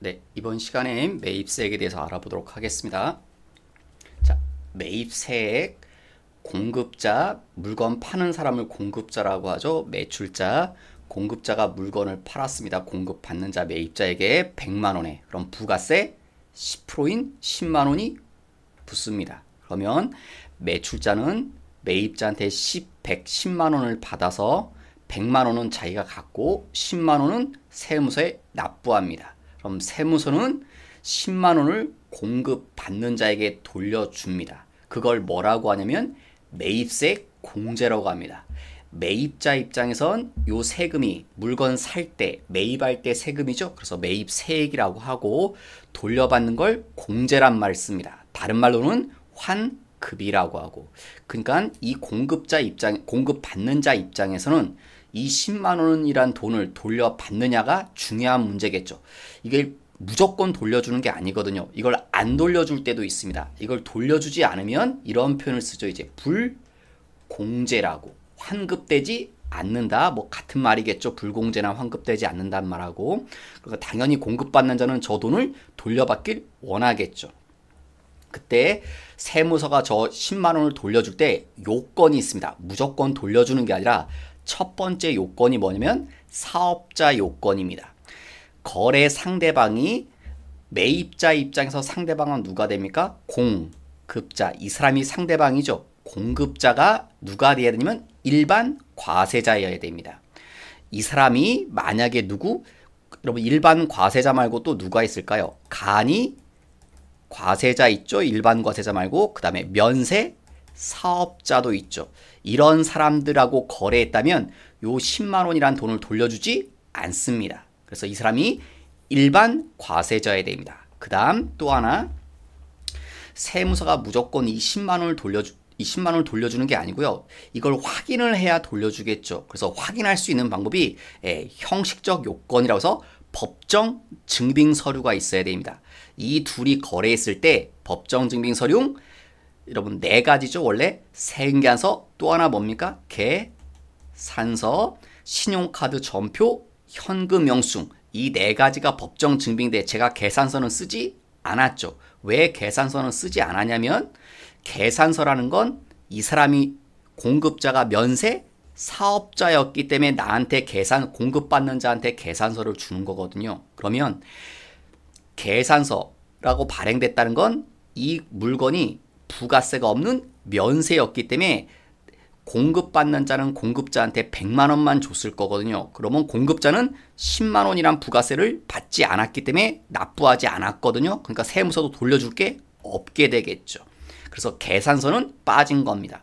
네, 이번 시간에 매입세액에 대해서 알아보도록 하겠습니다. 자, 매입세액, 공급자, 물건 파는 사람을 공급자라고 하죠. 매출자, 공급자가 물건을 팔았습니다. 공급받는 자, 매입자에게 100만 원에 그럼 부가세 10%인 10만 원이 붙습니다. 그러면 매출자는 매입자한테 110만 원을 받아서 100만 원은 자기가 갖고 10만 원은 세무서에 납부합니다. 그럼 세무서는 10만 원을 공급받는 자에게 돌려줍니다. 그걸 뭐라고 하냐면 매입세 공제라고 합니다. 매입자 입장에선 요 세금이 물건 살 때, 매입할 때 세금이죠. 그래서 매입세액이라고 하고 돌려받는 걸 공제란 말을 씁니다. 다른 말로는 환급이라고 하고. 그러니까 이 공급받는 자 입장에서는 이 10만 원이란 돈을 돌려받느냐가 중요한 문제겠죠. 이게 무조건 돌려주는 게 아니거든요. 이걸 안 돌려줄 때도 있습니다. 이걸 돌려주지 않으면 이런 표현을 쓰죠. 이제 불공제라고. 환급되지 않는다. 뭐 같은 말이겠죠. 불공제나 환급되지 않는다는 말하고. 그러니까 당연히 공급받는 자는 저 돈을 돌려받길 원하겠죠. 그때 세무서가 저 10만 원을 돌려줄 때 요건이 있습니다. 무조건 돌려주는 게 아니라 첫 번째 요건이 뭐냐면 사업자 요건입니다. 거래 상대방이 매입자 입장에서 상대방은 누가 됩니까? 공급자. 이 사람이 상대방이죠. 공급자가 누가 돼야 되냐면 일반 과세자여야 됩니다. 이 사람이 만약에 여러분 일반 과세자 말고 또 누가 있을까요? 간이 과세자 있죠. 일반 과세자 말고 그 다음에 면세 사업자도 있죠. 이런 사람들하고 거래했다면 요 10만 원이란 돈을 돌려주지 않습니다. 그래서 이 사람이 일반 과세자여야 됩니다. 그 다음 또 하나 세무서가 무조건 이 10만 원을 돌려주는 게 아니고요. 이걸 확인을 해야 돌려주겠죠. 그래서 확인할 수 있는 방법이 형식적 요건이라고 해서 법정 증빙 서류가 있어야 됩니다. 이 둘이 거래했을 때 법정 증빙 서류 여러분 네 가지죠. 원래 세금계산서 또 하나 뭡니까? 계산서, 신용카드 전표, 현금 영수증 이 네 가지가 법정 증빙돼 제가 계산서는 쓰지 않았죠. 왜 계산서는 쓰지 않았냐면 계산서라는 건 이 사람이 공급자가 면세 사업자였기 때문에 나한테 공급받는 자한테 계산서를 주는 거거든요. 그러면 계산서라고 발행됐다는 건 이 물건이 부가세가 없는 면세였기 때문에 공급받는 자는 공급자한테 100만 원만 줬을 거거든요. 그러면 공급자는 10만 원이란 부가세를 받지 않았기 때문에 납부하지 않았거든요. 그러니까 세무서도 돌려줄 게 없게 되겠죠. 그래서 계산서는 빠진 겁니다.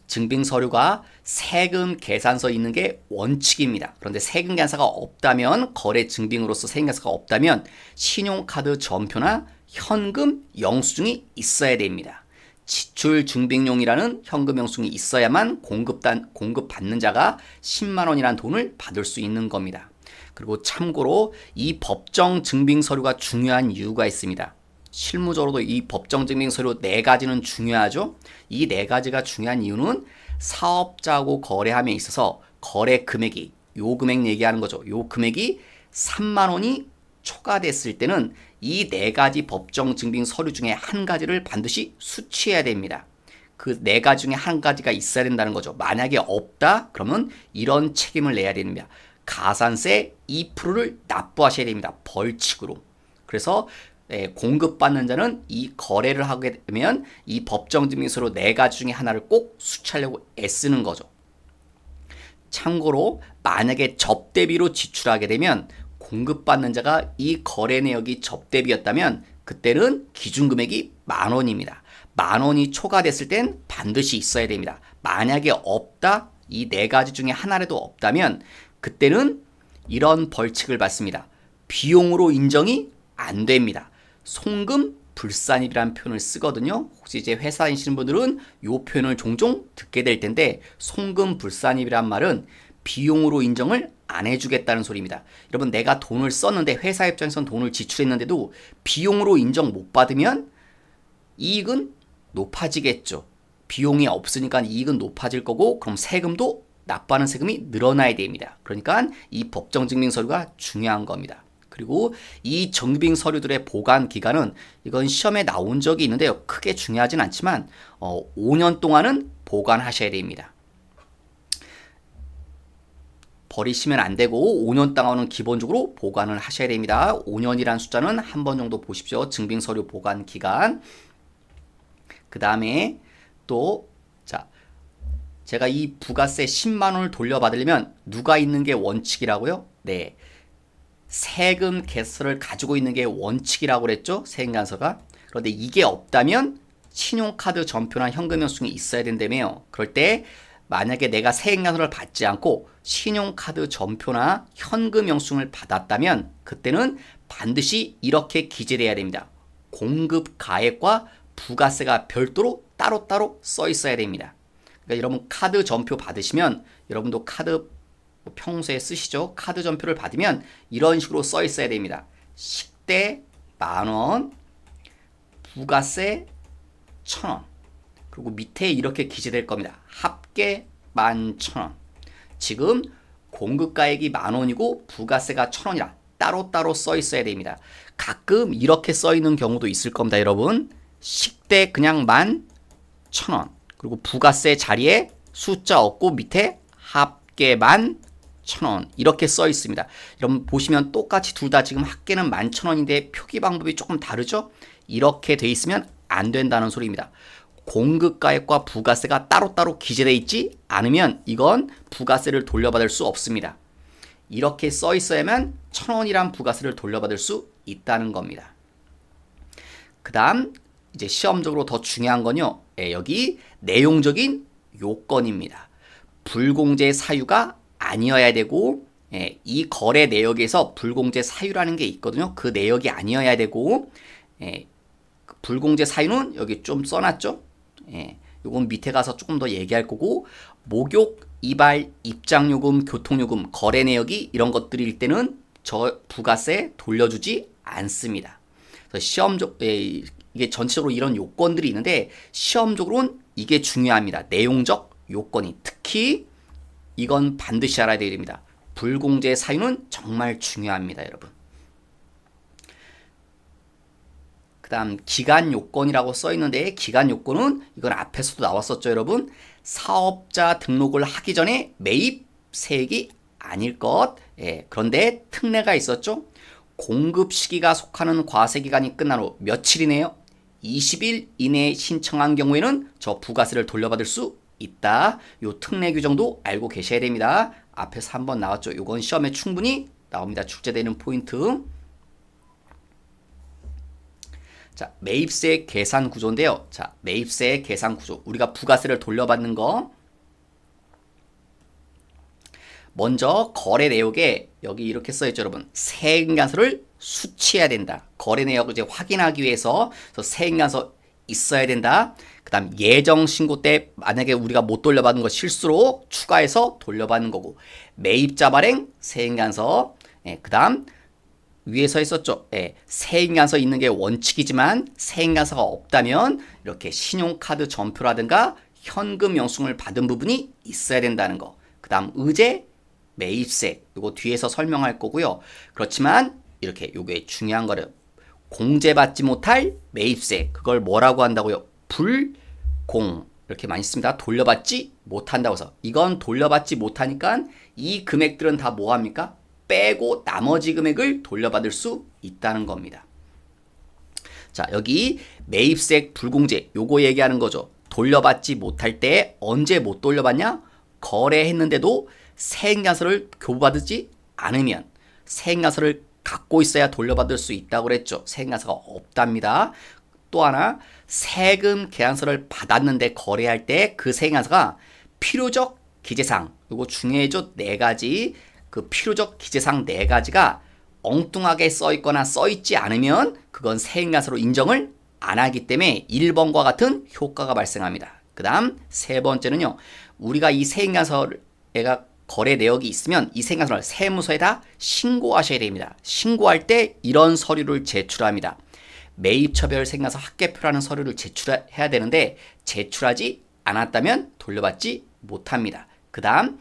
증빙 서류가 세금 계산서 있는 게 원칙입니다. 그런데 세금 계산서가 없다면 거래 증빙으로서 세금 계산서가 없다면 신용카드 전표나 현금 영수증이 있어야 됩니다. 지출 증빙용이라는 현금 영수증이 있어야만 공급받는 자가 10만 원이라는 돈을 받을 수 있는 겁니다. 그리고 참고로 이 법정 증빙 서류가 중요한 이유가 있습니다. 실무적으로도 이 법정 증빙 서류 네 가지는 중요하죠. 이 네 가지가 중요한 이유는 사업자하고 거래함에 있어서 거래 금액이 요 금액 얘기하는 거죠. 요 금액이 3만 원이 초과됐을 때는 이 네 가지 법정 증빙 서류 중에 한 가지를 반드시 수취해야 됩니다. 그 네 가지 중에 한 가지가 있어야 된다는 거죠. 만약에 없다 그러면 이런 책임을 내야 됩니다. 가산세 2%를 납부하셔야 됩니다. 벌칙으로. 그래서 공급받는 자는 이 거래를 하게 되면 이 법정 증빙서류 네 가지 중에 하나를 꼭 수취하려고 애쓰는 거죠. 참고로 만약에 접대비로 지출하게 되면 공급받는 자가 이 거래 내역이 접대비였다면 그때는 기준금액이 10,000원입니다. 10,000원이 초과됐을 땐 반드시 있어야 됩니다. 만약에 없다, 이 네 가지 중에 하나라도 없다면 그때는 이런 벌칙을 받습니다. 비용으로 인정이 안 됩니다. 송금불산입이라는 표현을 쓰거든요. 혹시 이제 회사 다니시는 분들은 이 표현을 종종 듣게 될 텐데 송금불산입이란 말은 비용으로 인정을 안 해주겠다는 소리입니다. 여러분 내가 돈을 썼는데 회사 입장에선 돈을 지출했는데도 비용으로 인정 못 받으면 이익은 높아지겠죠. 비용이 없으니까 이익은 높아질 거고 그럼 세금도 납부하는 세금이 늘어나야 됩니다. 그러니까 이 법정 증빙 서류가 중요한 겁니다. 그리고 이 증빙 서류들의 보관 기간은 이건 시험에 나온 적이 있는데요. 크게 중요하진 않지만 5년 동안은 보관하셔야 됩니다. 버리시면 안 되고 5년 동안은 기본적으로 보관을 하셔야 됩니다. 5년이란 숫자는 한 번 정도 보십시오. 증빙 서류 보관 기간. 그 다음에 또 자, 제가 이 부가세 10만 원을 돌려받으려면 누가 있는 게 원칙이라고요? 네. 세금 계서를 가지고 있는 게 원칙이라고 그랬죠? 세금관서가. 그런데 이게 없다면 신용카드 전표나 현금 영수증이 있어야 된다며요. 그럴 때 만약에 내가 세금관서를 받지 않고 신용카드 전표나 현금 영수증을 받았다면 그때는 반드시 이렇게 기재돼야 됩니다. 공급 가액과 부가세가 별도로 따로따로 써 있어야 됩니다. 그러니까 여러분 카드 전표 받으시면 여러분도 카드 평소에 쓰시죠? 카드 전표를 받으면 이런 식으로 써 있어야 됩니다. 식대 만원, 부가세 1,000원. 그리고 밑에 이렇게 기재될 겁니다. 합계 11,000원. 지금 공급가액이 10,000원이고 부가세가 1,000원이라 따로따로 써 있어야 됩니다. 가끔 이렇게 써 있는 경우도 있을 겁니다, 여러분. 식대 그냥 11,000원. 그리고 부가세 자리에 숫자 없고 밑에 합계 11,000원 이렇게 써 있습니다. 여러분 보시면 똑같이 둘 다 지금 합계는 11,000원인데 표기 방법이 조금 다르죠? 이렇게 돼 있으면 안 된다는 소리입니다. 공급가액과 부가세가 따로따로 기재되어 있지 않으면 이건 부가세를 돌려받을 수 없습니다. 이렇게 써 있어야만 1,000원이란 부가세를 돌려받을 수 있다는 겁니다. 그 다음 이제 시험적으로 더 중요한 건요. 여기 내용적인 요건입니다. 불공제 사유가 아니어야 되고 이 거래 내역에서 불공제 사유라는 게 있거든요. 그 내역이 아니어야 되고 불공제 사유는 여기 좀 써놨죠. 요건 밑에 가서 조금 더 얘기할 거고 목욕, 이발, 입장요금, 교통요금, 거래 내역이 이런 것들일 때는 저 부가세 돌려주지 않습니다. 그래서 시험적 이게 전체적으로 이런 요건들이 있는데 시험적으로는 이게 중요합니다. 내용적 요건이 특히 이건 반드시 알아야 됩니다. 불공제 사유는 정말 중요합니다, 여러분. 그 다음 기간 요건이라고 써 있는데 기간 요건은 이건 앞에서도 나왔었죠, 여러분. 사업자 등록을 하기 전에 매입 세액이 아닐 것. 그런데 특례가 있었죠. 공급 시기가 속하는 과세 기간이 끝난 후 며칠이네요. 20일 이내에 신청한 경우에는 저 부가세를 돌려받을 수 있다. 요 특례 규정도 알고 계셔야 됩니다. 앞에서 한번 나왔죠. 요건 시험에 충분히 나옵니다. 출제되는 포인트. 자, 매입세 계산 구조인데요. 자, 매입세 계산 구조. 우리가 부가세를 돌려받는 거. 먼저 거래 내역에 여기 이렇게 써있죠, 여러분. 세액간서를 수취해야 된다. 거래 내역을 이제 확인하기 위해서 세액간서 있어야 된다. 그 다음 예정 신고 때 만약에 우리가 못 돌려받은 거 실수로 추가해서 돌려받는 거고 매입자 발행 세액간서. 그 다음 위에서 했었죠. 세액간서 있는 게 원칙이지만 세액간서가 없다면 이렇게 신용카드 전표라든가 현금 영수증을 받은 부분이 있어야 된다는 거. 그 다음 의제 매입세 이거 뒤에서 설명할 거고요. 그렇지만 이렇게 요게 중요한 거를 공제받지 못할 매입세 그걸 뭐라고 한다고요? 불공 이렇게 많이 씁니다. 돌려받지 못한다고 해서 이건 돌려받지 못하니까 이 금액들은 다 뭐합니까? 빼고 나머지 금액을 돌려받을 수 있다는 겁니다. 자, 여기 매입세 불공제 요거 얘기하는 거죠. 돌려받지 못할 때 언제 못 돌려받냐? 거래했는데도 세액간서를 교부받지 않으면 세액간서를 갖고 있어야 돌려받을 수 있다고 그랬죠. 세액간서가 없답니다. 또 하나 세금 계산서를 받았는데 거래할 때 그 세액간서가 필요적 기재사항 요거 중요해죠. 4가지 그 필요적 기재사항 4가지가 엉뚱하게 써있거나 써있지 않으면 그건 세액간서로 인정을 안 하기 때문에 1번과 같은 효과가 발생합니다. 그 다음 세 번째는요. 우리가 이 세액간서가 거래 내역이 있으면 이 세액간서를 세무서에다 신고하셔야 됩니다. 신고할 때 이런 서류를 제출합니다. 매입처별 세액간서 합계표라는 서류를 제출해야 되는데 제출하지 않았다면 돌려받지 못합니다. 그 다음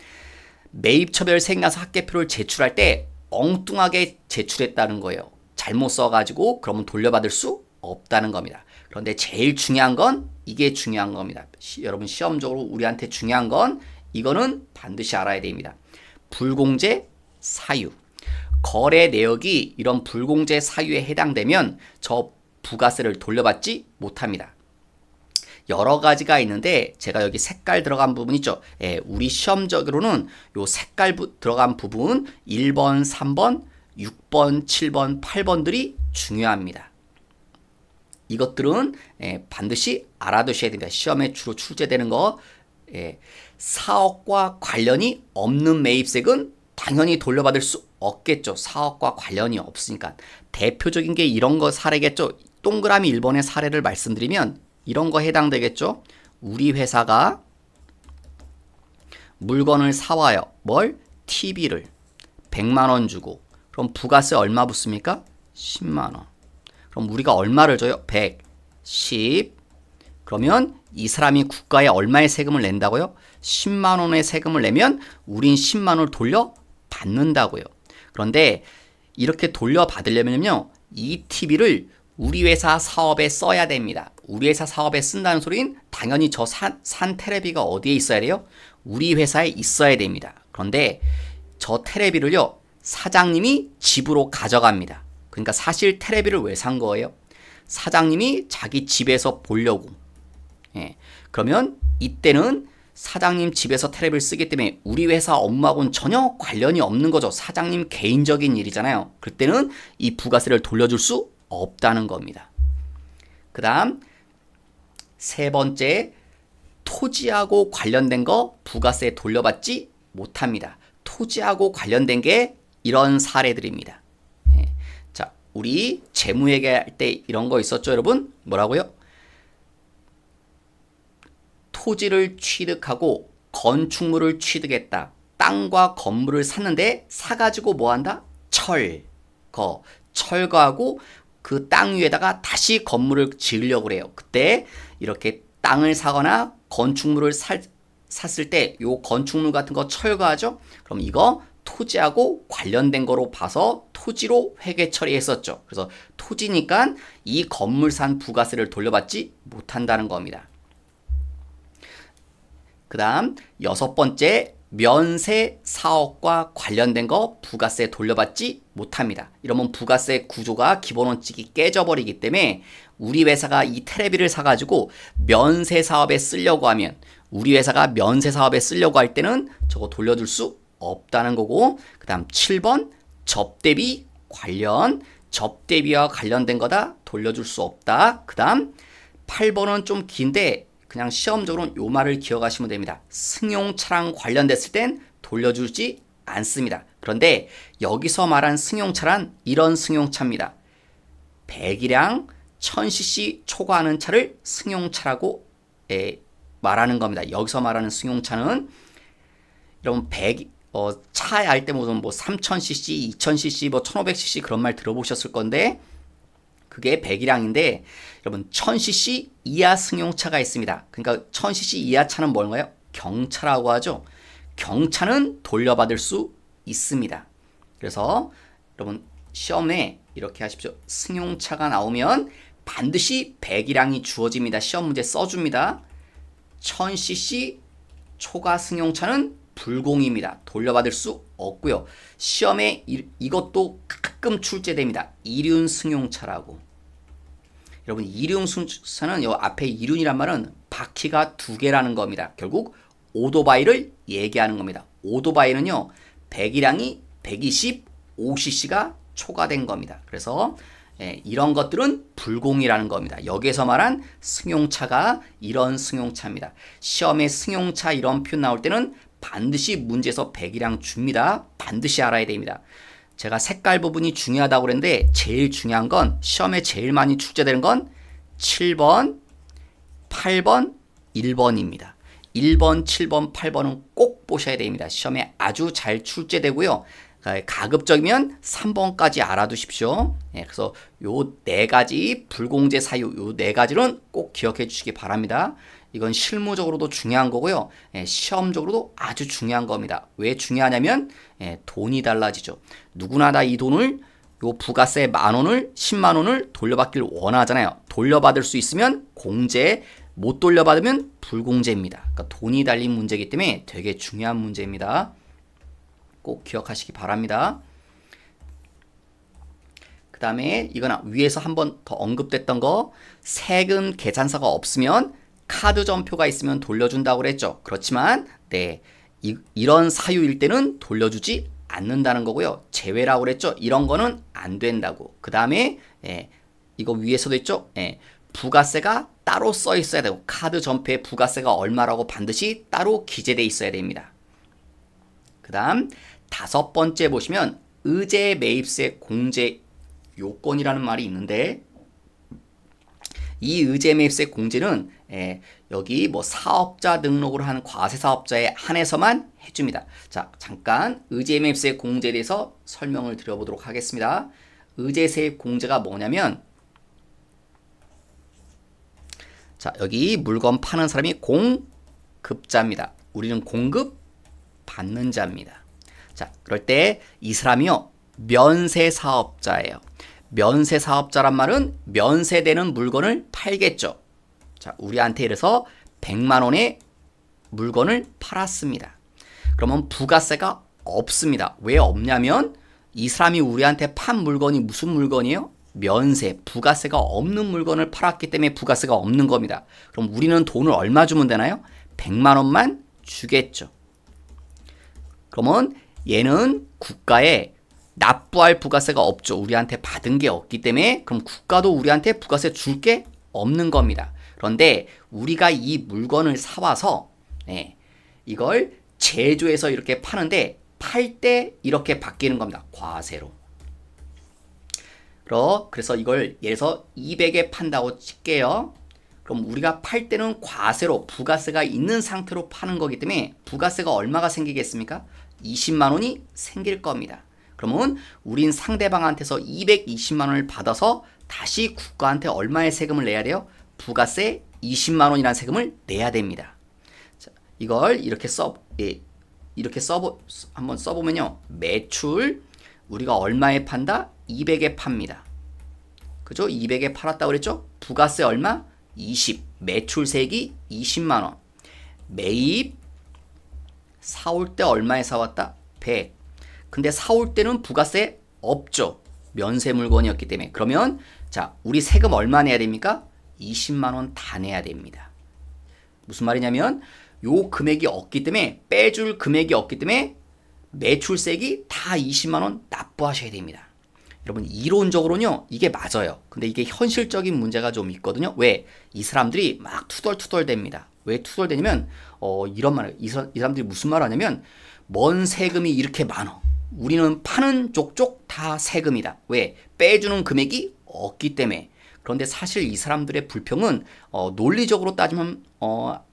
매입처별 세액간서 합계표를 제출할 때 엉뚱하게 제출했다는 거예요. 잘못 써가지고 그러면 돌려받을 수 없다는 겁니다. 그런데 제일 중요한 건 이게 중요한 겁니다. 여러분 시험적으로 우리한테 중요한 건 이거는 반드시 알아야 됩니다. 불공제 사유. 거래 내역이 이런 불공제 사유에 해당되면 저 부가세를 돌려받지 못합니다. 여러 가지가 있는데 제가 여기 색깔 들어간 부분 있죠. 예, 우리 시험적으로는 요 색깔 들어간 부분 1번, 3번, 6번, 7번, 8번들이 중요합니다. 이것들은 반드시 알아두셔야 됩니다. 시험에 주로 출제되는 거 사업과 관련이 없는 매입세금은 당연히 돌려받을 수 없겠죠. 사업과 관련이 없으니까. 대표적인 게 이런 거 사례겠죠. 동그라미 1번의 사례를 말씀드리면 이런 거 해당되겠죠. 우리 회사가 물건을 사와요. 뭘? TV를 100만원 주고 그럼 부가세 얼마 붙습니까? 10만원. 그럼 우리가 얼마를 줘요? 110. 그러면 이 사람이 국가에 얼마의 세금을 낸다고요? 10만원의 세금을 내면 우린 10만원을 돌려받는다고요. 그런데 이렇게 돌려받으려면요, 이 TV를 우리 회사 사업에 써야 됩니다. 우리 회사 사업에 쓴다는 소리는 당연히 저 산 테레비가 어디에 있어야 돼요? 우리 회사에 있어야 됩니다. 그런데 저 테레비를요, 사장님이 집으로 가져갑니다. 그러니까 사실 테레비를 왜 산 거예요? 사장님이 자기 집에서 보려고. 예. 그러면 이때는 사장님 집에서 테레비를 쓰기 때문에 우리 회사 업무하고는 전혀 관련이 없는 거죠. 사장님 개인적인 일이잖아요. 그때는 이 부가세를 돌려줄 수 없다는 겁니다. 그 다음 세 번째, 토지하고 관련된 거 부가세 돌려받지 못합니다. 토지하고 관련된 게 이런 사례들입니다. 자, 우리 재무회계할 때 이런 거 있었죠, 여러분? 뭐라고요? 토지를 취득하고 건축물을 취득했다. 땅과 건물을 샀는데 사가지고 뭐한다? 철거하고 그 땅 위에다가 다시 건물을 지으려고 그래요. 그때 이렇게 땅을 사거나 건축물을 샀을 때 요 건축물 같은 거 철거하죠? 그럼 이거 토지하고 관련된 거로 봐서 토지로 회계 처리했었죠. 그래서 토지니까 이 건물 산 부가세를 돌려받지 못한다는 겁니다. 그 다음 여섯 번째, 면세 사업과 관련된 거 부가세 돌려받지 못합니다. 이러면 부가세 구조가 기본 원칙이 깨져버리기 때문에 우리 회사가 이 테레비를 사가지고 면세 사업에 쓰려고 하면 우리 회사가 면세 사업에 쓰려고 할 때는 저거 돌려줄 수 없다는 거고, 그 다음 7번 접대비 접대비와 관련된 거다 돌려줄 수 없다. 그 다음 8번은 좀 긴데 그냥 시험적으로 요 말을 기억하시면 됩니다. 승용차랑 관련됐을 땐 돌려주지 않습니다. 그런데 여기서 말한 승용차란 이런 승용차입니다. 배기량 1000cc 초과하는 차를 승용차라고 말하는 겁니다. 여기서 말하는 승용차는 여러분 차 할 때 무슨 뭐 3000cc, 2000cc, 뭐 1500cc 그런 말 들어보셨을 건데 그게 배기량인데 여러분 1000cc 이하 승용차가 있습니다. 그러니까 1000cc 이하 차는 뭔가요? 경차라고 하죠. 경차는 돌려받을 수 있습니다. 그래서 여러분 시험에 이렇게 하십시오. 승용차가 나오면 반드시 배기량이 주어집니다. 시험 문제 써줍니다. 1000cc 초과 승용차는 불공입니다. 돌려받을 수 없고요. 시험에 이것도 가끔 출제됩니다. 이륜 승용차라고. 여러분 이륜 승용차는 요 앞에 이륜이란 말은 바퀴가 2개라는 겁니다. 결국 오토바이를 얘기하는 겁니다. 오토바이는요 배기량이 125cc가 초과된 겁니다. 그래서 이런 것들은 불공이라는 겁니다. 여기에서 말한 승용차가 이런 승용차입니다. 시험에 승용차 이런 표현 나올 때는 반드시 문제에서 배기량 줍니다. 반드시 알아야 됩니다. 제가 색깔 부분이 중요하다고 그랬는데 제일 중요한 건 시험에 제일 많이 출제되는 건 7번, 8번, 1번입니다. 1번, 7번, 8번은 꼭 보셔야 됩니다. 시험에 아주 잘 출제되고요. 가급적이면 3번까지 알아두십시오. 그래서 요 4가지 불공제 사유, 요 4가지는 꼭 기억해 주시기 바랍니다. 이건 실무적으로도 중요한 거고요. 시험적으로도 아주 중요한 겁니다. 왜 중요하냐면 돈이 달라지죠. 누구나 다 이 돈을 요 부가세 10,000원을 100,000원을 돌려받길 원하잖아요. 돌려받을 수 있으면 공제, 못 돌려받으면 불공제입니다. 그러니까 돈이 달린 문제이기 때문에 되게 중요한 문제입니다. 꼭 기억하시기 바랍니다. 그 다음에 이건 위에서 한번 더 언급됐던 거, 세금 계산서가 없으면 카드 전표가 있으면 돌려준다고 그랬죠. 그렇지만 이런 사유일 때는 돌려주지 않는다는 거고요. 제외라고 그랬죠. 이런 거는 안 된다고. 그 다음에 이거 위에서도 있죠. 부가세가 따로 써 있어야 되고 카드 전표에 부가세가 얼마라고 반드시 따로 기재돼 있어야 됩니다. 그 다음 5번째 보시면 의제 매입세 공제 요건이라는 말이 있는데, 이 의제 매입세 공제는 여기 뭐 사업자 등록을 한 과세사업자에 한해서만 해줍니다. 자, 잠깐 의제 매입세 공제에 대해서 설명을 드려보도록 하겠습니다. 의제 세입 공제가 뭐냐면, 자, 여기 물건 파는 사람이 공급자입니다. 우리는 공급 받는 자입니다. 자, 그럴 때 이 사람이요 면세사업자예요. 면세사업자란 말은 면세되는 물건을 팔겠죠. 자, 우리한테 이래서 100,000원의 물건을 팔았습니다. 그러면 부가세가 없습니다. 왜 없냐면 이 사람이 우리한테 판 물건이 무슨 물건이에요? 면세, 부가세가 없는 물건을 팔았기 때문에 부가세가 없는 겁니다. 그럼 우리는 돈을 얼마 주면 되나요? 100,000원만 주겠죠. 그러면 얘는 국가에 납부할 부가세가 없죠. 우리한테 받은 게 없기 때문에 그럼 국가도 우리한테 부가세 줄 게 없는 겁니다. 그런데 우리가 이 물건을 사와서 이걸 제조해서 이렇게 파는데 팔 때 이렇게 바뀌는 겁니다. 과세로. 그래서 이걸 예를 들어서 200에 판다고 칠게요. 그럼 우리가 팔 때는 과세로 부가세가 있는 상태로 파는 거기 때문에 부가세가 얼마가 생기겠습니까? 200,000원이 생길 겁니다. 그러면 우린 상대방한테서 2,200,000원을 받아서 다시 국가한테 얼마의 세금을 내야 돼요? 부가세 200,000원이라는 세금을 내야 됩니다. 자, 이걸 이렇게 한번 써보면요. 매출 우리가 얼마에 판다? 200에 팝니다. 그죠? 200에 팔았다고 그랬죠? 부가세 얼마? 20. 매출세액이 200,000원. 매입 사올 때 얼마에 사왔다? 100. 근데 사올 때는 부가세 없죠. 면세 물건이었기 때문에. 그러면 자, 우리 세금 얼마 내야 됩니까? 200,000원 다 내야 됩니다. 무슨 말이냐면 요 금액이 없기 때문에 빼줄 금액이 없기 때문에 매출세액이 다 200,000원 납부하셔야 됩니다. 여러분 이론적으로는요 이게 맞아요. 근데 이게 현실적인 문제가 좀 있거든요. 왜? 이 사람들이 막 투덜투덜 됩니다. 왜 투덜대냐면 이런 말, 이 사람들이 무슨 말 하냐면 뭔 세금이 이렇게 많어. 우리는 파는 쪽쪽 다 세금이다. 왜? 빼주는 금액이 없기 때문에. 그런데 사실 이 사람들의 불평은 논리적으로 따지면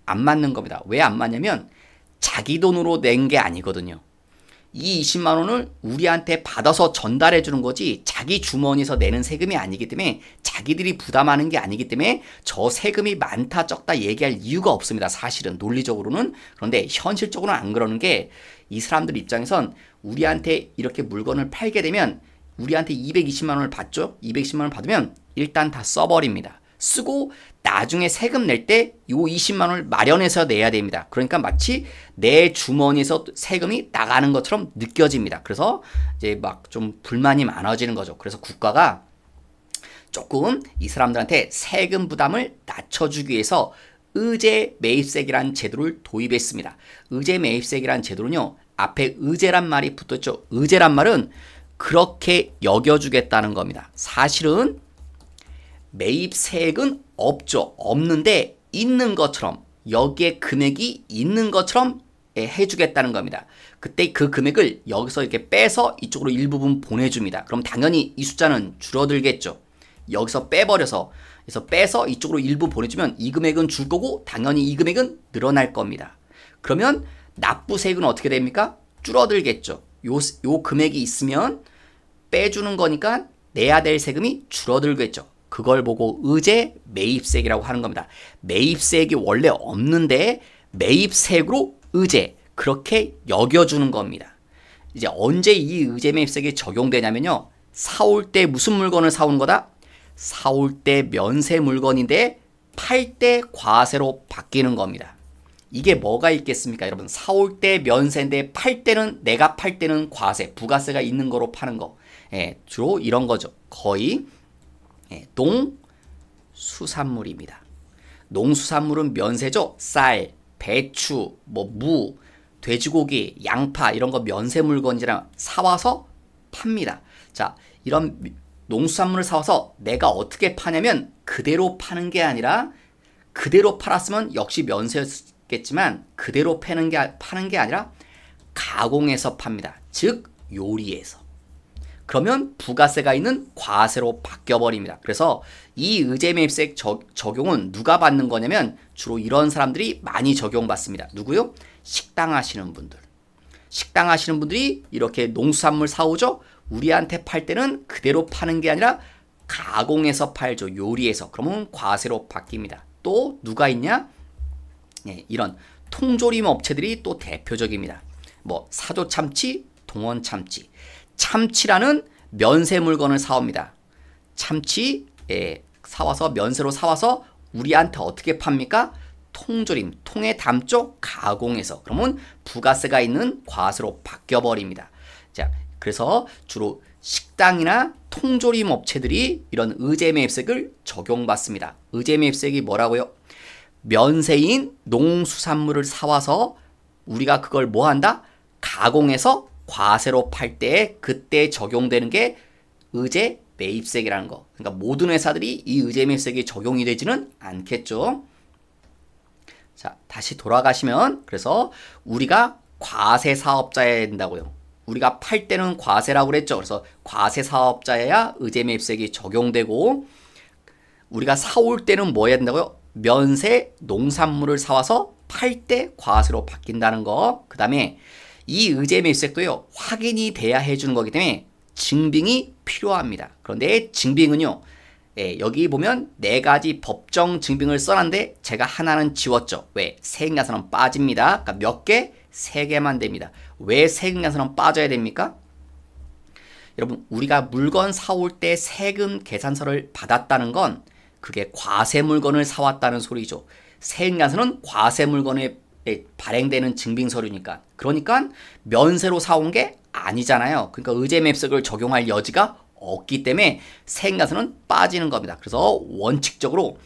안 맞는 겁니다. 왜 안 맞냐면 자기 돈으로 낸 게 아니거든요. 이 200,000원을 우리한테 받아서 전달해 주는 거지 자기 주머니에서 내는 세금이 아니기 때문에 자기들이 부담하는 게 아니기 때문에 저 세금이 많다 적다 얘기할 이유가 없습니다. 사실은 논리적으로는. 그런데 현실적으로는 안 그러는 게 이 사람들 입장에선 우리한테 이렇게 물건을 팔게 되면 우리한테 220만원을 받죠. 220만원 받으면 일단 다 써버립니다. 쓰고 나중에 세금 낼 때 요 20만원을 마련해서 내야 됩니다. 그러니까 마치 내 주머니에서 세금이 나가는 것처럼 느껴집니다. 그래서 이제 막 좀 불만이 많아지는 거죠. 그래서 국가가 조금 이 사람들한테 세금 부담을 낮춰주기 위해서 의제 매입세액이라는 제도를 도입했습니다. 의제 매입세액이라는 제도는요. 앞에 의제란 말이 붙었죠. 의제란 말은 그렇게 여겨주겠다는 겁니다. 사실은 매입세액은 없죠. 없는데 있는 것처럼 여기에 금액이 있는 것처럼 해주겠다는 겁니다. 그때 그 금액을 여기서 이렇게 빼서 이쪽으로 일부분 보내줍니다. 그럼 당연히 이 숫자는 줄어들겠죠. 여기서 빼버려서 그래서 빼서 이쪽으로 일부 보내주면 이 금액은 줄 거고 당연히 이 금액은 늘어날 겁니다. 그러면 납부세액은 어떻게 됩니까? 줄어들겠죠. 요 금액이 있으면 빼주는 거니까 내야 될 세금이 줄어들겠죠. 그걸 보고 의제 매입세액이라고 하는 겁니다. 매입세액이 원래 없는데 매입세액으로 의제 그렇게 여겨주는 겁니다. 이제 언제 이 의제 매입세액이 적용되냐면요. 사올 때 무슨 물건을 사오는 거다? 사올 때 면세 물건인데 팔 때 과세로 바뀌는 겁니다. 이게 뭐가 있겠습니까? 여러분 사올 때 면세인데 팔 때는 내가 팔 때는 과세, 부가세가 있는 거로 파는 거. 주로 이런 거죠. 거의 농수산물입니다. 농수산물은 면세죠. 쌀, 배추, 무, 돼지고기, 양파 이런 거 면세 물건이랑 사와서 팝니다. 자, 이런 농수산물을 사와서 내가 어떻게 파냐면 그대로 파는 게 아니라 그대로 팔았으면 역시 면세였겠지만 그대로 파는 게 아니라 가공해서 팝니다. 즉 요리해서. 그러면 부가세가 있는 과세로 바뀌어버립니다. 그래서 이 의제매입세액 적용은 누가 받는 거냐면 주로 이런 사람들이 많이 적용받습니다. 누구요? 식당 하시는 분들. 식당 하시는 분들이 이렇게 농수산물 사오죠. 우리한테 팔 때는 그대로 파는 게 아니라 가공해서 팔죠. 요리해서. 그러면 과세로 바뀝니다. 또 누가 있냐? 이런 통조림 업체들이 또 대표적입니다. 뭐 사조참치, 동원참치. 참치라는 면세 물건을 사옵니다. 참치 사와서 면세로 사와서 우리한테 어떻게 팝니까? 통조림, 통에 담죠? 가공해서. 그러면 부가세가 있는 과세로 바뀌어버립니다. 자, 그래서 주로 식당이나 통조림 업체들이 이런 의제매입세액을 적용받습니다. 의제매입세액이 뭐라고요? 면세인 농수산물을 사와서 우리가 그걸 뭐 한다? 가공해서 과세로 팔 때 그때 적용되는 게 의제매입세액이라는 거. 그러니까 모든 회사들이 이 의제매입세액이 적용이 되지는 않겠죠. 자, 다시 돌아가시면 그래서 우리가 과세 사업자여야 된다고요. 우리가 팔 때는 과세라고 그랬죠. 그래서 과세 사업자여야 의제매입세액이 적용되고 우리가 사올 때는 뭐 해야 된다고요? 면세 농산물을 사와서 팔 때 과세로 바뀐다는 거. 그 다음에 이 의제매입세액도요. 확인이 돼야 해주는 거기 때문에 증빙이 필요합니다. 그런데 증빙은요. 여기 보면 4가지 법정 증빙을 써놨는데 제가 하나는 지웠죠. 왜? 세액야산은 빠집니다. 그러니까 몇 개? 3개만 됩니다. 왜 세액야산은 빠져야 됩니까? 여러분 우리가 물건 사올 때 세금 계산서를 받았다는 건 그게 과세 물건을 사왔다는 소리죠. 세액야산은 과세 물건에 발행되는 증빙서류니까. 그러니까 면세로 사온 게 아니잖아요. 그러니까 의제매입세액을 적용할 여지가 없기 때문에 세액야산은 빠지는 겁니다. 그래서 원칙적으로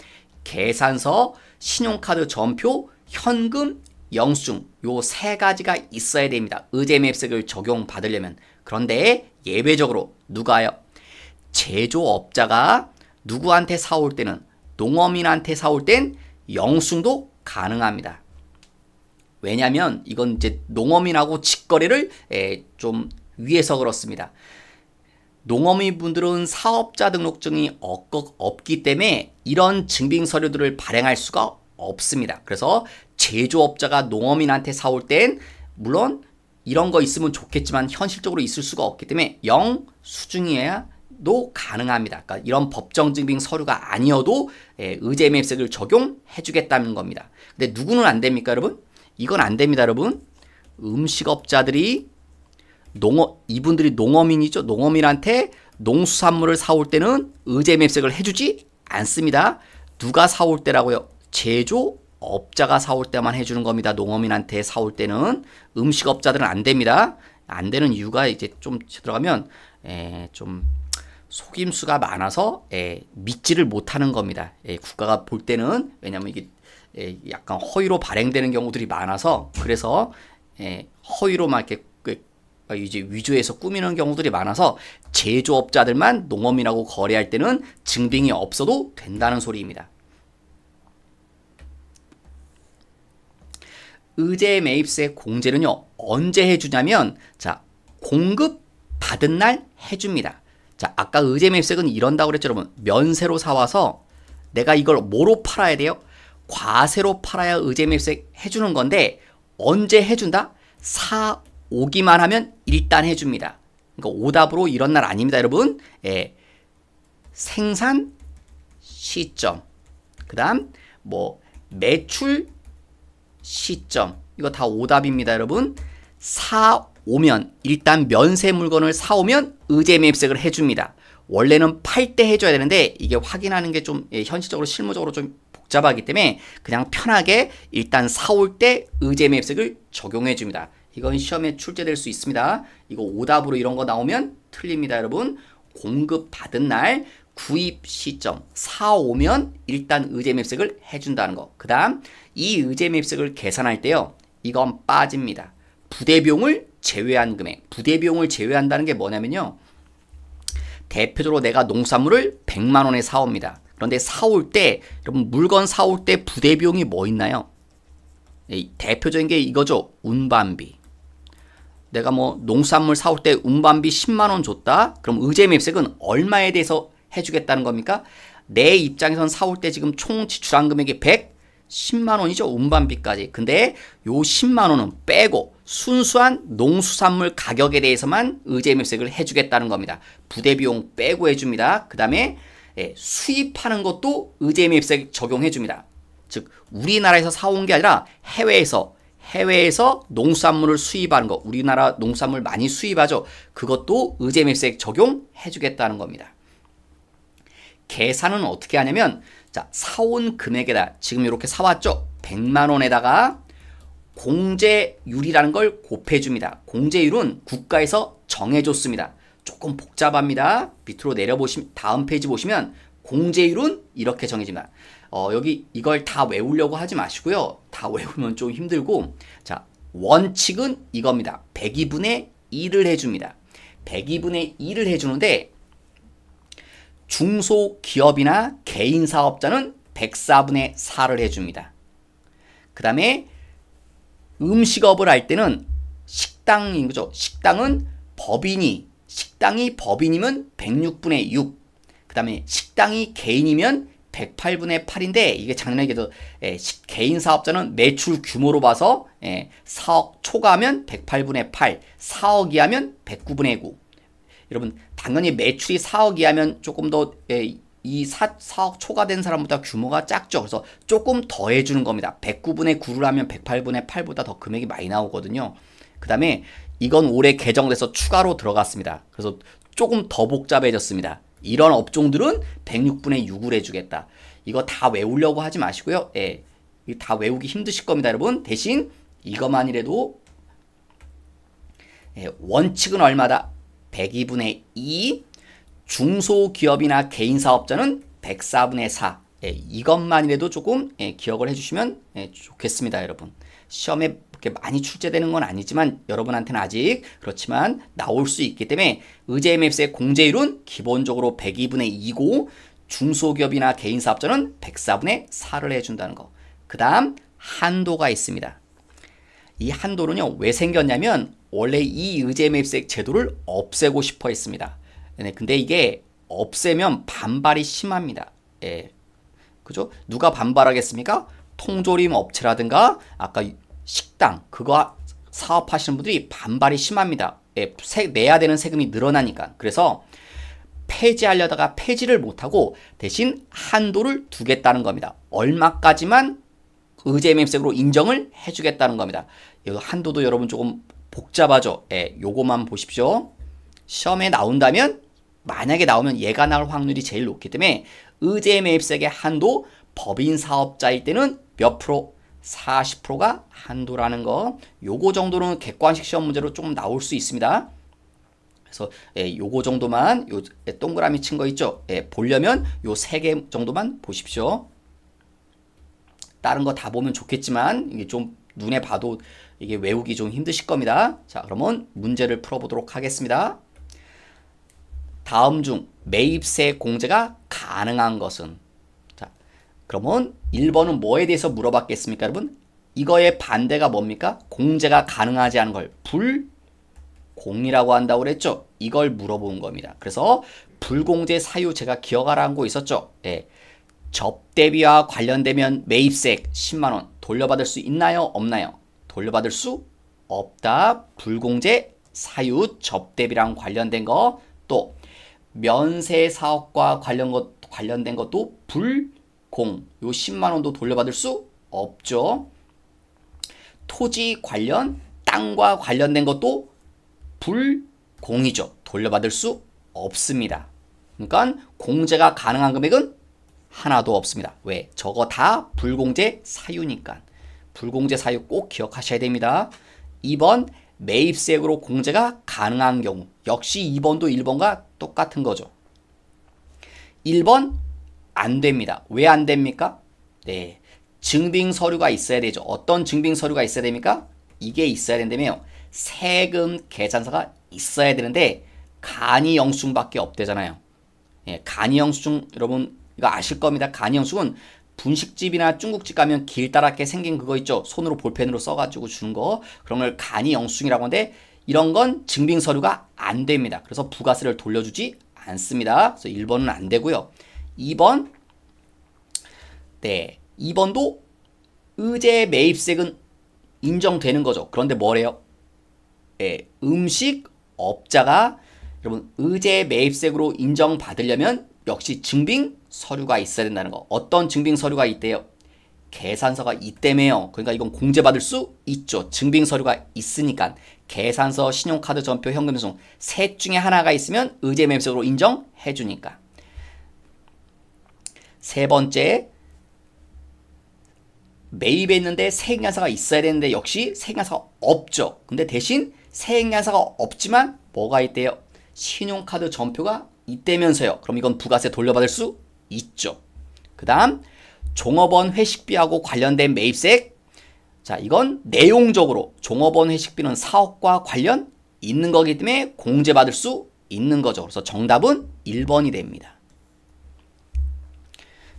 계산서, 신용카드 전표, 현금, 영수증 요 3가지가 있어야 됩니다. 의제매입세액을 적용받으려면. 그런데 예외적으로 누가요? 제조업자가 누구한테 사올 때는 농어민한테 사올 땐 영수증도 가능합니다. 왜냐하면 이건 이제 농어민하고 직거래를 좀 위해서 그렇습니다. 농어민분들은 사업자 등록증이 없기 때문에 이런 증빙 서류들을 발행할 수가 없습니다. 그래서 제조업자가 농어민한테 사올 땐 물론 이런 거 있으면 좋겠지만 현실적으로 있을 수가 없기 때문에 영수증이어야도 가능합니다. 그러니까 이런 법정 증빙 서류가 아니어도 의제매입세액을 적용해 주겠다는 겁니다. 근데 누구는 안 됩니까, 여러분? 이건 안 됩니다, 여러분. 음식업자들이 이분들이 농어민이죠. 농어민한테 농수산물을 사올 때는 의제매입세액을 해주지 않습니다. 누가 사올 때라고요? 제조업자가 사올 때만 해주는 겁니다. 농어민한테 사올 때는. 음식업자들은 안 됩니다. 안 되는 이유가 이제 좀 들어가면 좀 속임수가 많아서 믿지를 못하는 겁니다. 국가가 볼 때는. 왜냐하면 이게 약간 허위로 발행되는 경우들이 많아서 그래서 허위로 막 이렇게 이제 위조해서 꾸미는 경우들이 많아서 제조업자들만 농어민하고 거래할 때는 증빙이 없어도 된다는 소리입니다. 의제매입세 공제는요 언제 해주냐면 자 공급 받은 날 해줍니다. 자 아까 의제매입세액은 이런다고 그랬죠 여러분. 면세로 사와서 내가 이걸 뭐로 팔아야 돼요? 과세로 팔아야 의제매입세액 해주는 건데 언제 해준다? 오기만 하면 일단 해줍니다. 그러니까 오답으로 이런 날 아닙니다, 여러분. 생산 시점, 그 다음 뭐 매출 시점, 이거 다 오답입니다 여러분. 사오면, 일단 면세 물건을 사오면 의제 매입색을 해줍니다. 원래는 팔 때 해줘야 되는데 이게 확인하는 게 좀 현실적으로 실무적으로 좀 복잡하기 때문에 그냥 편하게 일단 사올 때 의제 매입색을 적용해 줍니다. 이건 시험에 출제될 수 있습니다. 이거 오답으로 이런 거 나오면 틀립니다 여러분. 공급 받은 날 구입 시점 사오면 일단 의제 매입색을 해준다는 거. 그 다음 이 의제 매입색을 계산할 때요, 이건 빠집니다. 부대 비용을 제외한 금액. 부대 비용을 제외한다는 게 뭐냐면요, 대표적으로 내가 농산물을 100만 원에 사옵니다. 그런데 사올 때, 여러분 물건 사올 때 부대 비용이 뭐 있나요? 대표적인 게 이거죠. 운반비. 내가 뭐 농산물 사올 때 운반비 10만 원 줬다. 그럼 의제 매입색은 얼마에 대해서 해주겠다는 겁니까? 내 입장에선 사올 때 지금 총 지출한 금액이 110만 원이죠. 운반비까지. 근데 요 10만 원은 빼고 순수한 농수산물 가격에 대해서만 의제 매입색을 해주겠다는 겁니다. 부대 비용 빼고 해줍니다. 그 다음에 수입하는 것도 의제 매입색 적용해줍니다. 즉 우리나라에서 사온 게 아니라 해외에서 농산물을 수입하는 거, 우리나라 농산물 많이 수입하죠. 그것도 의제 매입색 적용해주겠다는 겁니다. 계산은 어떻게 하냐면, 자, 사온 금액에다 지금 이렇게 사왔죠. 100만 원에다가 공제율이라는 걸 곱해줍니다. 공제율은 국가에서 정해줬습니다. 조금 복잡합니다. 밑으로 내려보시면, 다음 페이지 보시면 공제율은 이렇게 정해집니다. 여기 이걸 다 외우려고 하지 마시고요. 다 외우면 좀 힘들고, 자, 원칙은 이겁니다. 102분의 1을 해줍니다. 102분의 1을 해주는데 중소기업이나 개인사업자는 104분의 4를 해줍니다. 그 다음에 음식업을 할 때는 식당인 거죠. 식당이 법인이면 106분의 6. 그 다음에 식당이 개인이면 108분의 8인데, 이게 작년에 개인 사업자는 매출 규모로 봐서 4억 초과하면 108분의 8, 4억 이하면 109분의 9. 여러분 당연히 매출이 4억 이하면 조금 더 이 4억 초과된 사람보다 규모가 작죠. 그래서 조금 더 해주는 겁니다. 109분의 9를 하면 108분의 8보다 더 금액이 많이 나오거든요. 그 다음에 이건 올해 개정돼서 추가로 들어갔습니다. 그래서 조금 더 복잡해졌습니다. 이런 업종들은 106분의 6을 해주겠다. 이거 다 외우려고 하지 마시고요. 이거 다 외우기 힘드실 겁니다 여러분. 대신 이것만이라도 원칙은 얼마다? 102분의 2, 중소기업이나 개인사업자는 104분의 4. 이것만이라도 조금 기억을 해주시면 좋겠습니다 여러분. 시험에 그렇게 많이 출제되는 건 아니지만 여러분한테는 아직 그렇지만 나올 수 있기 때문에 의제 매입색 공제율은 기본적으로 102분의 2고 중소기업이나 개인사업자는 104분의 4를 해준다는 거. 그 다음 한도가 있습니다. 이 한도는요 왜 생겼냐면, 원래 이 의제 매입색 제도를 없애고 싶어 했습니다. 근데 이게 없애면 반발이 심합니다. 그죠? 누가 반발하겠습니까? 통조림 업체라든가 아까 식당 그거 사업하시는 분들이 반발이 심합니다. 내야 되는 세금이 늘어나니까. 그래서 폐지하려다가 폐지를 못하고 대신 한도를 두겠다는 겁니다. 얼마까지만 의제 매입색으로 인정을 해주겠다는 겁니다. 이 한도도 여러분 조금 복잡하죠. 요거만 보십시오. 시험에 나온다면, 만약에 나오면 얘가 나올 확률이 제일 높기 때문에 의제 매입색의 한도, 법인 사업자일 때는 몇 프로? 40%가 한도라는 거. 요거 정도는 객관식 시험 문제로 조금 나올 수 있습니다. 그래서 요거 정도만, 요 동그라미 친 거 있죠? 보려면 요 3개 정도만 보십시오. 다른 거 다 보면 좋겠지만 이게 좀 눈에 봐도 이게 외우기 좀 힘드실 겁니다. 자, 그러면 문제를 풀어보도록 하겠습니다. 다음 중 매입세 공제가 가능한 것은? 자, 그러면 1번은 뭐에 대해서 물어봤겠습니까 여러분? 이거의 반대가 뭡니까? 공제가 가능하지 않은 걸 불공이라고 한다고 그랬죠? 이걸 물어본 겁니다. 그래서 불공제 사유 제가 기억하라는 거 있었죠? 접대비와 관련되면 매입색 10만원 돌려받을 수 있나요? 없나요? 돌려받을 수 없다. 불공제 사유 접대비랑 관련된 거. 또 면세 사업과 관련된 것도 불공. 요 10만 원도 돌려받을 수 없죠. 토지 관련, 땅과 관련된 것도 불공이죠. 돌려받을 수 없습니다. 그러니까 공제가 가능한 금액은 하나도 없습니다. 왜? 저거 다 불공제 사유니까. 불공제 사유 꼭 기억하셔야 됩니다. 2번 매입세액으로 공제가 가능한 경우. 역시 2번도 1번과 똑같은 거죠. 1번 안 됩니다. 왜 안 됩니까? 네, 증빙 서류가 있어야 되죠. 어떤 증빙 서류가 있어야 됩니까? 이게 있어야 된다며요. 세금 계산서가 있어야 되는데 간이 영수증밖에 없대잖아요. 예, 간이 영수증 여러분 이거 아실 겁니다. 간이 영수증은 분식집이나 중국집 가면 길다랗게 생긴 그거 있죠. 손으로 볼펜으로 써가지고 주는 거. 그런 걸 간이 영수증이라고 하는데 이런 건 증빙 서류가 안 됩니다. 그래서 부가세를 돌려주지 않습니다. 그래서 1번은 안 되고요. 2번 네, 2번도 의제 매입세액은 인정되는 거죠. 그런데 뭐래요? 네, 음식업자가 여러분 의제 매입세액으로 인정받으려면 역시 증빙 서류가 있어야 된다는 거. 어떤 증빙 서류가 있대요? 계산서가 있다며요. 그러니까 이건 공제받을 수 있죠. 증빙 서류가 있으니까. 계산서, 신용카드 전표, 현금송 셋 중에 하나가 있으면 의제 매입세액으로 인정해 주니까. 세 번째, 매입했는데 세액연사가 있어야 되는데 역시 세액연사가 없죠. 근데 대신 세액연사가 없지만 뭐가 있대요? 신용카드 전표가 있다면서요. 그럼 이건 부가세 돌려받을 수 있죠. 그 다음 종업원 회식비하고 관련된 매입세액. 자, 이건 내용적으로 종업원 회식비는 사업과 관련 있는 거기 때문에 공제받을 수 있는 거죠. 그래서 정답은 1번이 됩니다.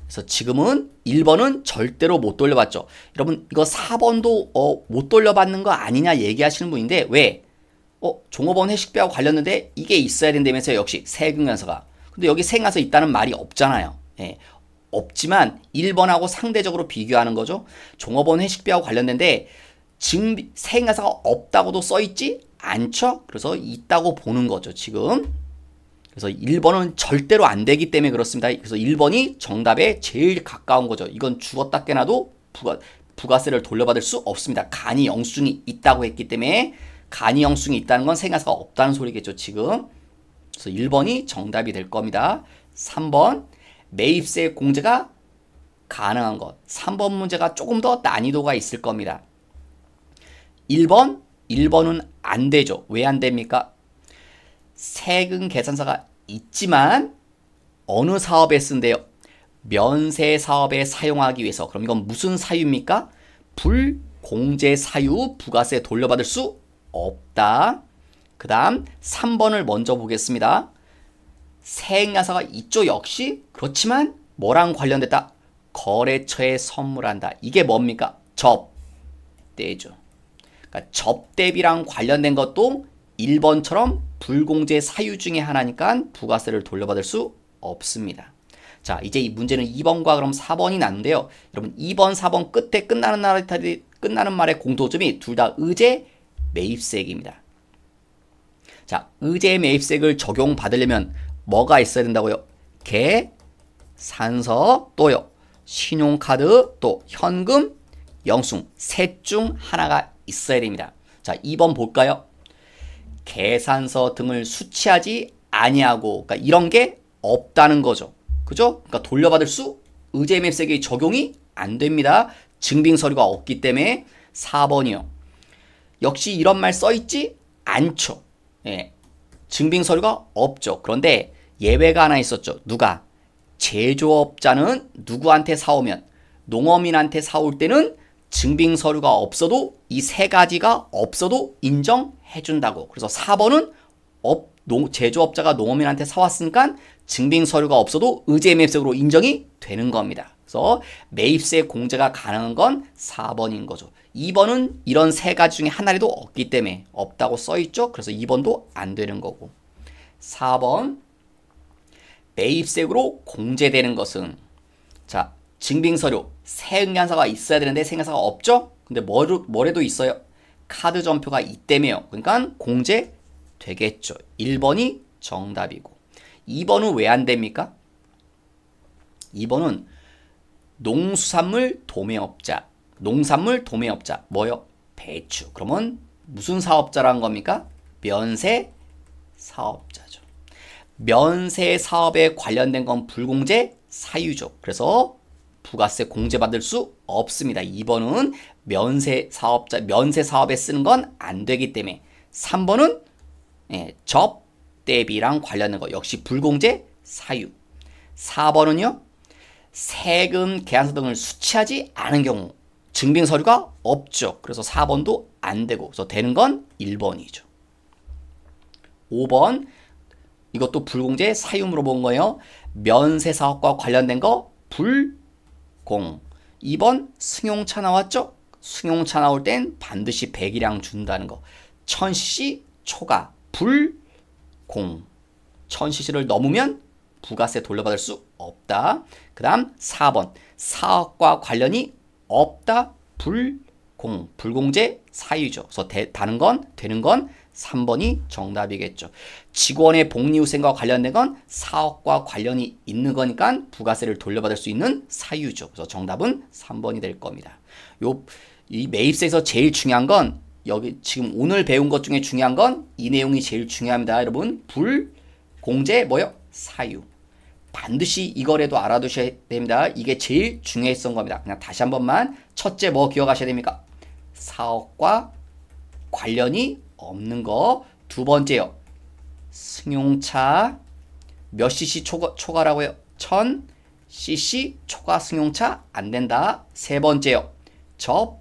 그래서 지금은 1번은 절대로 못 돌려받죠. 여러분 이거 4번도 못 돌려받는 거 아니냐 얘기하시는 분인데 왜? 종업원 회식비하고 관련된데 이게 있어야 된다면서요. 역시 세금연서가. 근데 여기 세금연서 있다는 말이 없잖아요. 예, 없지만 1번하고 상대적으로 비교하는 거죠. 종업원 회식비하고 관련된데 세금연서가 없다고도 써있지 않죠. 그래서 있다고 보는 거죠. 지금. 그래서 1번은 절대로 안 되기 때문에 그렇습니다. 그래서 1번이 정답에 제일 가까운 거죠. 이건 죽었다 깨나도 부가세를 돌려받을 수 없습니다. 간이 영수증이 있다고 했기 때문에 간이 영수증이 있다는 건 세금연서가 없다는 소리겠죠. 지금. 그래서 1번이 정답이 될 겁니다. 3번 매입세 공제가 가능한 것. 3번 문제가 조금 더 난이도가 있을 겁니다. 1번은 안 되죠. 왜 안 됩니까? 세금 계산서가 있지만 어느 사업에 쓴대요? 면세 사업에 사용하기 위해서. 그럼 이건 무슨 사유입니까? 불공제 사유 부가세 돌려받을 수 없다. 그 다음 3번을 먼저 보겠습니다. 세액야사가 있죠. 역시 그렇지만 뭐랑 관련됐다? 거래처에 선물한다. 이게 뭡니까? 접대죠. 그러니까 접대비랑 관련된 것도 1번처럼 불공제 사유 중에 하나니까 부가세를 돌려받을 수 없습니다. 자, 이제 이 문제는 2번과 그럼 4번이 나는데요. 여러분 2번, 4번 끝에 끝나는 말의 공통점이 둘 다 의제 매입세액입니다. 자, 의제 매입세액을 적용받으려면 뭐가 있어야 된다고요? 계산서 또요. 신용카드 또 현금, 영수증 셋 중 하나가 있어야 됩니다. 자, 2번 볼까요? 계산서 등을 수취하지 아니하고 그러니까 이런 게 없다는 거죠. 그죠? 그러니까 돌려받을 수 의제 매입세액이 적용이 안 됩니다. 증빙 서류가 없기 때문에 4번이요. 역시 이런 말 써있지 않죠. 예. 증빙 서류가 없죠. 그런데 예외가 하나 있었죠. 누가? 제조업자는 누구한테 사오면 농어민한테 사올 때는 증빙 서류가 없어도 이 세 가지가 없어도 인정해 준다고. 그래서 4번은 제조업자가 농어민한테 사왔으니까 증빙 서류가 없어도 의제 매입세액으로 인정이 되는 겁니다. 그래서 매입세 공제가 가능한 건 4번인 거죠. 2번은 이런 세 가지 중에 하나라도 없기 때문에 없다고 써있죠. 그래서 2번도 안 되는 거고. 4번 매입세액으로 공제되는 것은 자, 증빙서류 세액연사가 있어야 되는데 세액연사가 없죠. 근데 뭐래도 있어요. 카드 전표가 있다며요. 그러니까 공제 되겠죠. 1번이 정답이고 2번은 왜 안 됩니까? 2번은 농수산물 도매업자. 농산물 도매업자. 뭐요? 배추. 그러면 무슨 사업자라는 겁니까? 면세 사업자죠. 면세 사업에 관련된 건 불공제 사유죠. 그래서 부가세 공제받을 수 없습니다. 2번은 면세 사업에 쓰는 건 안 되기 때문에. 3번은 접, 대비랑 관련된 거 역시 불공제 사유. 4번은요. 세금, 계산서 등을 수취하지 않은 경우 증빙 서류가 없죠. 그래서 4번도 안 되고, 그래서 되는 건 1번이죠. 5번 이것도 불공제 사유 물어본 거예요. 면세 사업과 관련된 거 불공. 2번 승용차 나왔죠? 승용차 나올 땐 반드시 배기량 준다는 거. 1000cc 초과 불공. 1000cc를 넘으면 부가세 돌려받을 수 없다. 그 다음 4번 사업과 관련이 없다. 불공. 불공제 사유죠. 그래서 되는 건 3번이 정답이겠죠. 직원의 복리후생과 관련된 건 사업과 관련이 있는 거니까 부가세를 돌려받을 수 있는 사유죠. 그래서 정답은 3번이 될 겁니다. 이 매입세에서 제일 중요한 건 여기 지금 오늘 배운 것 중에 중요한 건 이 내용이 제일 중요합니다. 여러분 불공제 뭐요? 사유. 반드시 이거라도 알아두셔야 됩니다. 이게 제일 중요했던 겁니다. 그냥 다시 한 번만 첫째 뭐 기억하셔야 됩니까? 사업과 관련이 없는 거. 두 번째요. 승용차 몇 cc 초과라고요? 1000cc 초과 승용차 안 된다. 세 번째요. 접,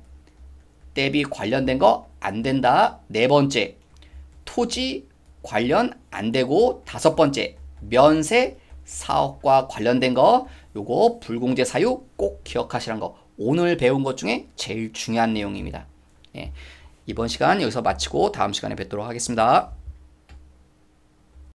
대비 관련된 거 안 된다. 네 번째. 토지 관련 안 되고 다섯 번째. 면세 사업과 관련된 거 요거 불공제 사유 꼭 기억하시라는 거. 오늘 배운 것 중에 제일 중요한 내용입니다. 이번 시간 여기서 마치고 다음 시간에 뵙도록 하겠습니다.